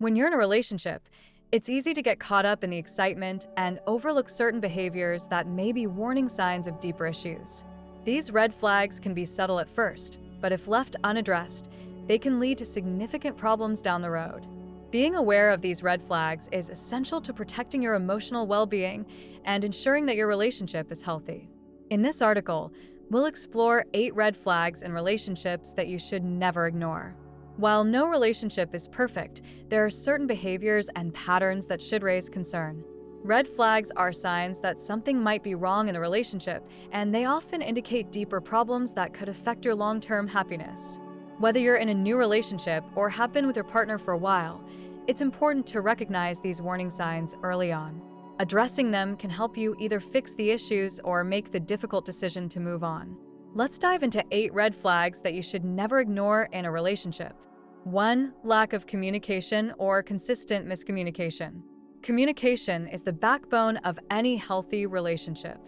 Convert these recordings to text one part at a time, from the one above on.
When you're in a relationship, it's easy to get caught up in the excitement and overlook certain behaviors that may be warning signs of deeper issues. These red flags can be subtle at first, but if left unaddressed, they can lead to significant problems down the road. Being aware of these red flags is essential to protecting your emotional well-being and ensuring that your relationship is healthy. In this article, we'll explore 8 red flags in relationships that you should never ignore. While no relationship is perfect, there are certain behaviors and patterns that should raise concern. Red flags are signs that something might be wrong in a relationship, and they often indicate deeper problems that could affect your long-term happiness. Whether you're in a new relationship or have been with your partner for a while, it's important to recognize these warning signs early on. Addressing them can help you either fix the issues or make the difficult decision to move on. Let's dive into 8 red flags that you should never ignore in a relationship. 1. Lack of communication or consistent miscommunication. Communication is the backbone of any healthy relationship.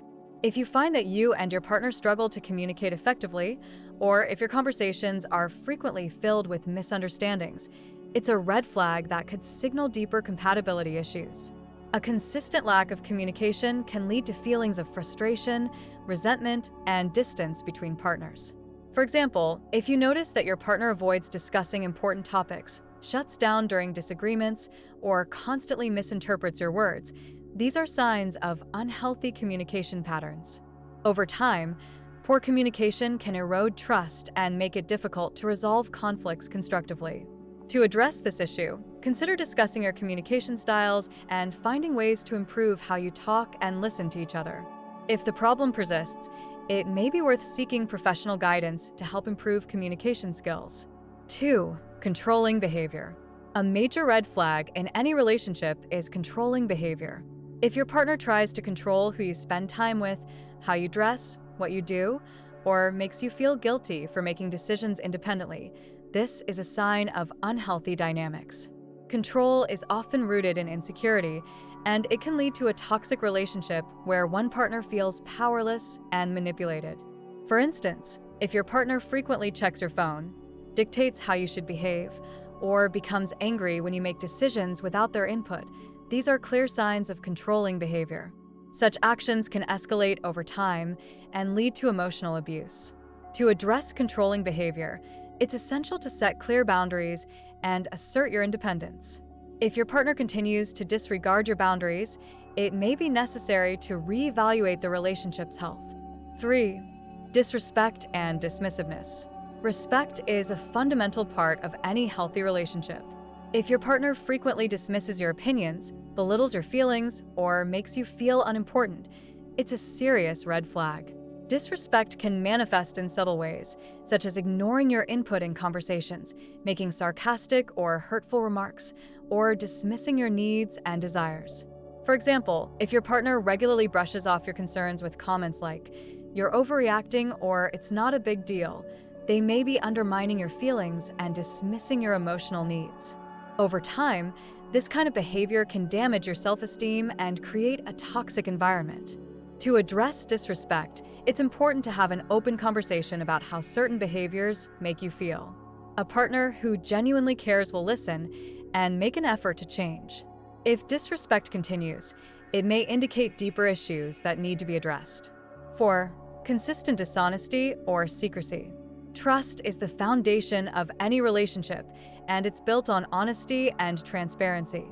If you find that you and your partner struggle to communicate effectively, or if your conversations are frequently filled with misunderstandings, it's a red flag that could signal deeper compatibility issues. A consistent lack of communication can lead to feelings of frustration, resentment, and distance between partners. For example, if you notice that your partner avoids discussing important topics, shuts down during disagreements, or constantly misinterprets your words, these are signs of unhealthy communication patterns. Over time, poor communication can erode trust and make it difficult to resolve conflicts constructively. To address this issue, consider discussing your communication styles and finding ways to improve how you talk and listen to each other. If the problem persists, it may be worth seeking professional guidance to help improve communication skills. 2. Controlling behavior. A major red flag in any relationship is controlling behavior. If your partner tries to control who you spend time with, how you dress, what you do, or makes you feel guilty for making decisions independently, this is a sign of unhealthy dynamics. Control is often rooted in insecurity, and it can lead to a toxic relationship where one partner feels powerless and manipulated. For instance, if your partner frequently checks your phone, dictates how you should behave, or becomes angry when you make decisions without their input, these are clear signs of controlling behavior. Such actions can escalate over time and lead to emotional abuse. To address controlling behavior, it's essential to set clear boundaries and assert your independence. If your partner continues to disregard your boundaries, it may be necessary to reevaluate the relationship's health. 3. Disrespect and dismissiveness. Respect is a fundamental part of any healthy relationship. If your partner frequently dismisses your opinions, belittles your feelings, or makes you feel unimportant, it's a serious red flag. Disrespect can manifest in subtle ways, such as ignoring your input in conversations, making sarcastic or hurtful remarks, or dismissing your needs and desires. For example, if your partner regularly brushes off your concerns with comments like, "You're overreacting," or "It's not a big deal," they may be undermining your feelings and dismissing your emotional needs. Over time, this kind of behavior can damage your self-esteem and create a toxic environment. To address disrespect, it's important to have an open conversation about how certain behaviors make you feel. A partner who genuinely cares will listen and make an effort to change. If disrespect continues, it may indicate deeper issues that need to be addressed. 4. Consistent dishonesty or secrecy. Trust is the foundation of any relationship, and it's built on honesty and transparency.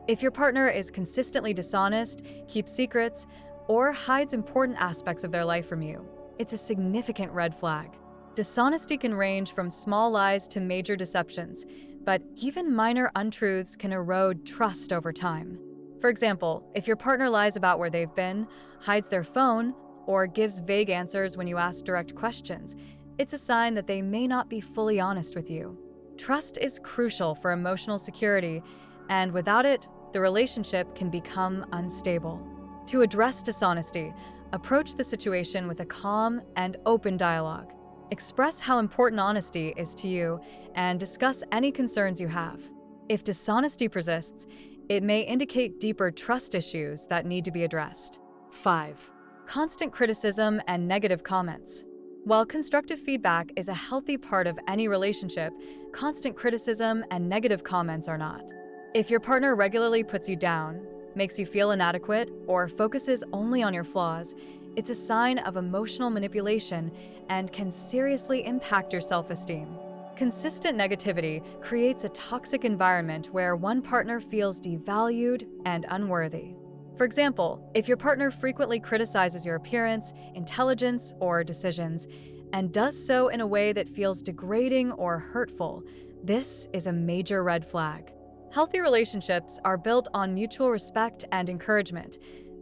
If your partner is consistently dishonest, keeps secrets, or hides important aspects of their life from you, it's a significant red flag. Dishonesty can range from small lies to major deceptions, but even minor untruths can erode trust over time. For example, if your partner lies about where they've been, hides their phone, or gives vague answers when you ask direct questions, it's a sign that they may not be fully honest with you. Trust is crucial for emotional security, and without it, the relationship can become unstable. To address dishonesty, approach the situation with a calm and open dialogue. Express how important honesty is to you and discuss any concerns you have. If dishonesty persists, it may indicate deeper trust issues that need to be addressed. 5. Constant criticism and negative comments. While constructive feedback is a healthy part of any relationship, constant criticism and negative comments are not. If your partner regularly puts you down, makes you feel inadequate, or focuses only on your flaws, it's a sign of emotional manipulation and can seriously impact your self-esteem. Consistent negativity creates a toxic environment where one partner feels devalued and unworthy. For example, if your partner frequently criticizes your appearance, intelligence, or decisions, and does so in a way that feels degrading or hurtful, this is a major red flag. Healthy relationships are built on mutual respect and encouragement,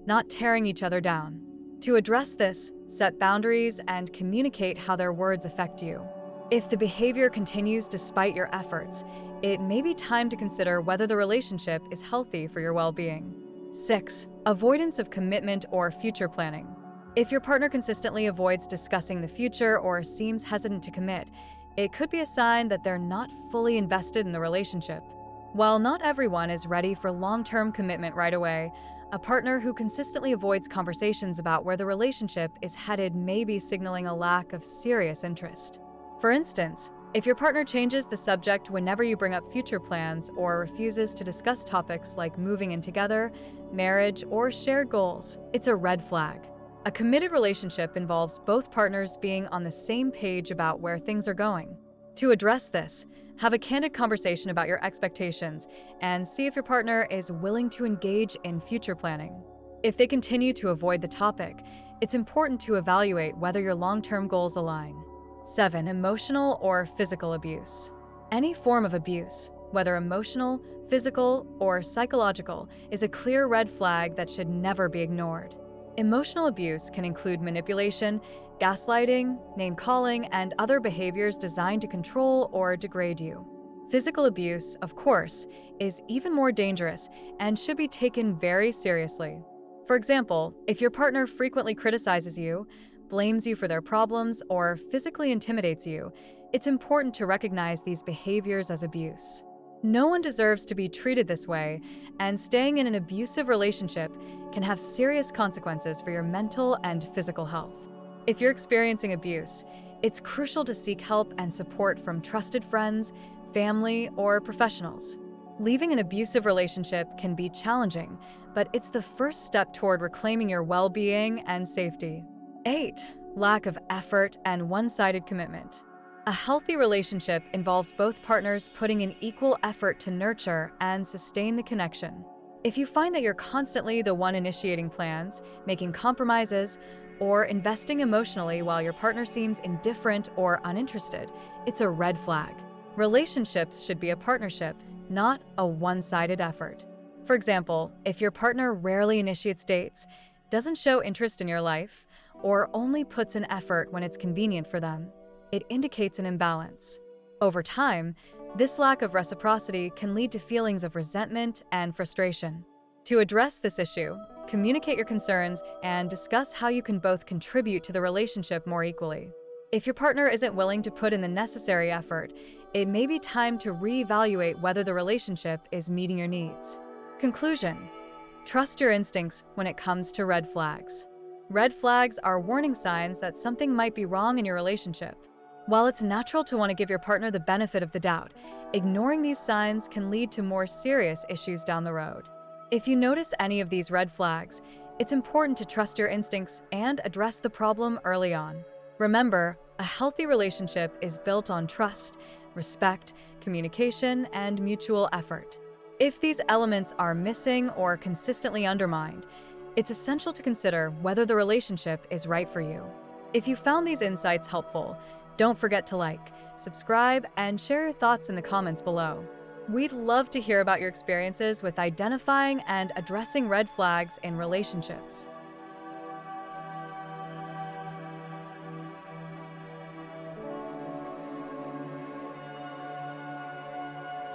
not tearing each other down. To address this, set boundaries and communicate how their words affect you. If the behavior continues despite your efforts, it may be time to consider whether the relationship is healthy for your well-being. 6. Avoidance of commitment or future planning. If your partner consistently avoids discussing the future or seems hesitant to commit, it could be a sign that they're not fully invested in the relationship. While not everyone is ready for long-term commitment right away, a partner who consistently avoids conversations about where the relationship is headed may be signaling a lack of serious interest. For instance, if your partner changes the subject whenever you bring up future plans or refuses to discuss topics like moving in together, marriage, or shared goals, it's a red flag. A committed relationship involves both partners being on the same page about where things are going. To address this, have a candid conversation about your expectations and see if your partner is willing to engage in future planning. If they continue to avoid the topic, it's important to evaluate whether your long-term goals align. 7. Emotional or physical abuse. Any form of abuse, whether emotional, physical, or psychological, is a clear red flag that should never be ignored. Emotional abuse can include manipulation, gaslighting, name-calling, and other behaviors designed to control or degrade you. Physical abuse, of course, is even more dangerous and should be taken very seriously. For example, if your partner frequently criticizes you, blames you for their problems, or physically intimidates you, it's important to recognize these behaviors as abuse. No one deserves to be treated this way, and staying in an abusive relationship can have serious consequences for your mental and physical health. If you're experiencing abuse, it's crucial to seek help and support from trusted friends, family, or professionals. Leaving an abusive relationship can be challenging, but it's the first step toward reclaiming your well-being and safety. 8. Lack of effort and one-sided commitment. A healthy relationship involves both partners putting in equal effort to nurture and sustain the connection. If you find that you're constantly the one initiating plans, making compromises, or investing emotionally while your partner seems indifferent or uninterested, it's a red flag. Relationships should be a partnership, not a one-sided effort. For example, if your partner rarely initiates dates, doesn't show interest in your life, or only puts in effort when it's convenient for them, it indicates an imbalance. Over time, this lack of reciprocity can lead to feelings of resentment and frustration. To address this issue, communicate your concerns and discuss how you can both contribute to the relationship more equally. If your partner isn't willing to put in the necessary effort, it may be time to reevaluate whether the relationship is meeting your needs. Conclusion: trust your instincts when it comes to red flags. Red flags are warning signs that something might be wrong in your relationship. While it's natural to want to give your partner the benefit of the doubt, ignoring these signs can lead to more serious issues down the road. If you notice any of these red flags, it's important to trust your instincts and address the problem early on. Remember, a healthy relationship is built on trust, respect, communication, and mutual effort. If these elements are missing or consistently undermined, it's essential to consider whether the relationship is right for you. If you found these insights helpful, don't forget to like, subscribe, and share your thoughts in the comments below. We'd love to hear about your experiences with identifying and addressing red flags in relationships.